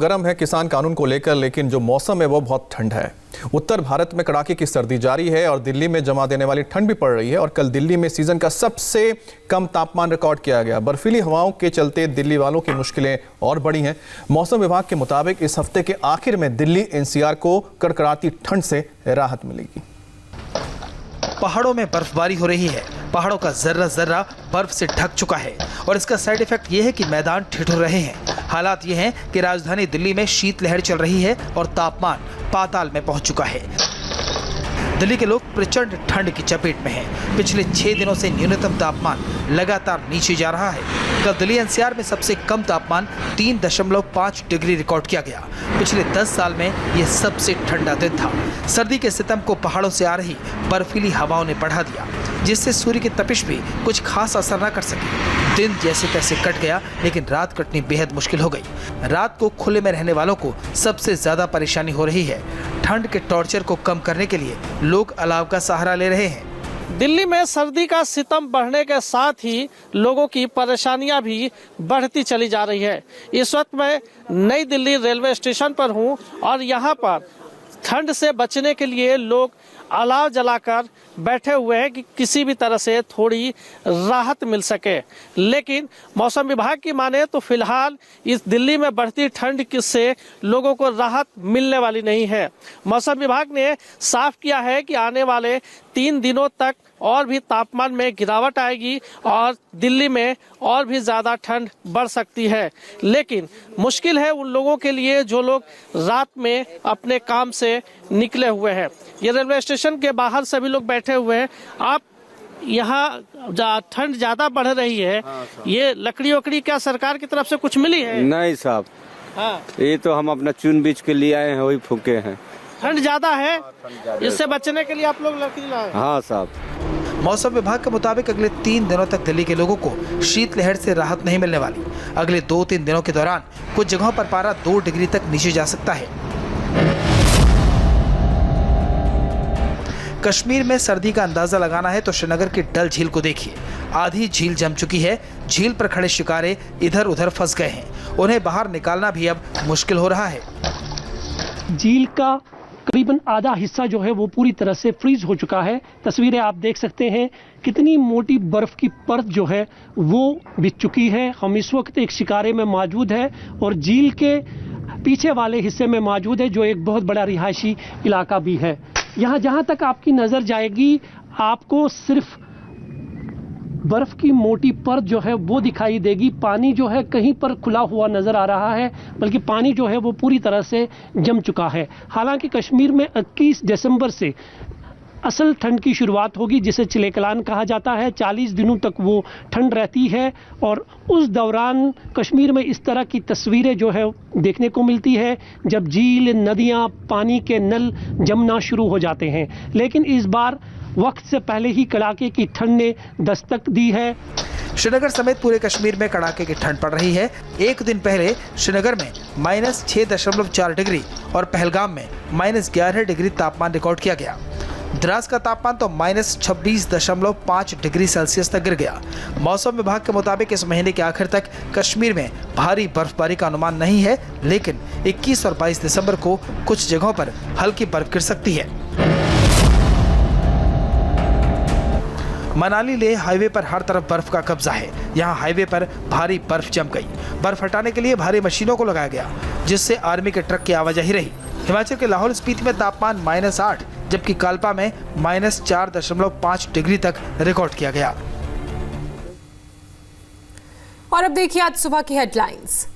गर्म है किसान कानून को लेकर, लेकिन जो मौसम है वो बहुत ठंड है। उत्तर भारत में कड़ाके की सर्दी जारी है और दिल्ली में जमा देने वाली ठंड भी पड़ रही है। और कल दिल्ली में सीजन का सबसे कम तापमान रिकॉर्ड किया गया। बर्फीली हवाओं के चलते दिल्ली वालों की मुश्किलें और बढ़ी हैं। मौसम विभाग के मुताबिक इस हफ्ते के आखिर में दिल्ली एनसीआर को कड़कड़ाती ठंड से राहत मिलेगी। पहाड़ों में बर्फबारी हो रही है। पहाड़ों का जर्रा जर्रा बर्फ से ढक चुका है और इसका साइड इफेक्ट ये है कि मैदान ठिठुर रहे हैं। हालात ये हैं कि राजधानी दिल्ली में शीतलहर चल रही है और तापमान पाताल में पहुंच चुका है। दिल्ली के लोग प्रचंड ठंड की चपेट में हैं। पिछले 6 दिनों से न्यूनतम तापमान लगातार नीचे जा रहा है। कल दिल्ली एनसीआर में सबसे कम तापमान 3.5 डिग्री रिकॉर्ड किया गया। पिछले 10 साल में यह सबसे ठंडा दिन था। सर्दी के सितम को पहाड़ों से आ रही बर्फीली हवाओं ने बढ़ा दिया, जिससे सूर्य की तपिश भी कुछ खास असर न कर सकी। दिन जैसे तैसे कट गया, लेकिन रात कटनी बेहद मुश्किल हो गई। रात को खुले में रहने वालों को सबसे ज्यादा परेशानी हो रही है। ठंड के टॉर्चर को कम करने के लिए लोग अलाव का सहारा ले रहे हैं। दिल्ली में सर्दी का सितम बढ़ने के साथ ही लोगों की परेशानियां भी बढ़ती चली जा रही है। इस वक्त मैं नई दिल्ली रेलवे स्टेशन पर हूं और यहां पर ठंड से बचने के लिए लोग अलाव जलाकर बैठे हुए हैं कि किसी भी तरह से थोड़ी राहत मिल सके। लेकिन मौसम विभाग की माने तो फिलहाल इस दिल्ली में बढ़ती ठंड से लोगों को राहत मिलने वाली नहीं है। मौसम विभाग ने साफ किया है कि आने वाले 3 दिनों तक और भी तापमान में गिरावट आएगी और दिल्ली में और भी ज़्यादा ठंड बढ़ सकती है। लेकिन मुश्किल है उन लोगों के लिए जो लोग रात में अपने काम से निकले हुए हैं। ये रेलवे स्टेशन के बाहर सभी लोग बैठे हुए हैं। आप यहाँ ठंड ज़्यादा बढ़ रही है, ये लकड़ी वकड़ी क्या सरकार की तरफ से कुछ मिली है? नहीं साहब, हाँ, ये तो हम अपना चुन बीज के लिए आए हैं, वही फूके हैं। ठंड ज़्यादा है, इससे बचने के लिए आप लोग लकड़ी लाए? हाँ साहब। मौसम विभाग के मुताबिक अगले 3 दिनों तक दिल्ली के लोगों को शीतलहर से राहत नहीं मिलने वाली। अगले 2-3 दिनों के दौरान कुछ जगहों पर पारा 2 डिग्री तक नीचे जा सकता है। कश्मीर में सर्दी का अंदाजा लगाना है तो श्रीनगर की डल झील को देखिए। आधी झील जम चुकी है। झील पर खड़े शिकारे इधर उधर फंस गए हैं। उन्हें बाहर निकालना भी अब मुश्किल हो रहा है। झील का करीबन आधा हिस्सा जो है वो पूरी तरह से फ्रीज हो चुका है। तस्वीरें आप देख सकते हैं कितनी मोटी बर्फ की परत जो है वो बिछ चुकी है। हम इस वक्त एक शिकारे में मौजूद है और झील के पीछे वाले हिस्से में मौजूद है, जो एक बहुत बड़ा रिहायशी इलाका भी है। यहाँ जहाँ तक आपकी नज़र जाएगी आपको सिर्फ बर्फ की मोटी परत जो है वो दिखाई देगी। पानी जो है कहीं पर खुला हुआ नज़र आ रहा है, बल्कि पानी जो है वो पूरी तरह से जम चुका है। हालांकि कश्मीर में 21 दिसंबर से असल ठंड की शुरुआत होगी, जिसे चिलेकलान कहा जाता है। 40 दिनों तक वो ठंड रहती है और उस दौरान कश्मीर में इस तरह की तस्वीरें जो है देखने को मिलती है, जब झील, नदियाँ, पानी के नल जमना शुरू हो जाते हैं। लेकिन इस बार वक्त से पहले ही कड़ाके की ठंड ने दस्तक दी है। श्रीनगर समेत पूरे कश्मीर में कड़ाके की ठंड पड़ रही है। एक दिन पहले श्रीनगर में -6.4 डिग्री और पहलगाम में -11 डिग्री तापमान रिकॉर्ड किया गया। द्रास का तापमान तो -26.5 डिग्री सेल्सियस तक गिर गया। मौसम विभाग के मुताबिक इस महीने के आखिर तक कश्मीर में भारी बर्फबारी का अनुमान नहीं है, लेकिन 21 और 22 दिसंबर को कुछ जगहों पर हल्की बर्फ गिर सकती है। मनाली लेह हाईवे पर हर तरफ बर्फ का कब्जा है। यहाँ हाईवे पर भारी बर्फ जम गई। बर्फ हटाने के लिए भारी मशीनों को लगाया गया, जिससे आर्मी के ट्रक की आवाजाही रही। हिमाचल के लाहौल स्पीति में तापमान -8, जबकि काल्पा में -4.5 डिग्री तक रिकॉर्ड किया गया। और अब देखिए आज सुबह की हेडलाइंस।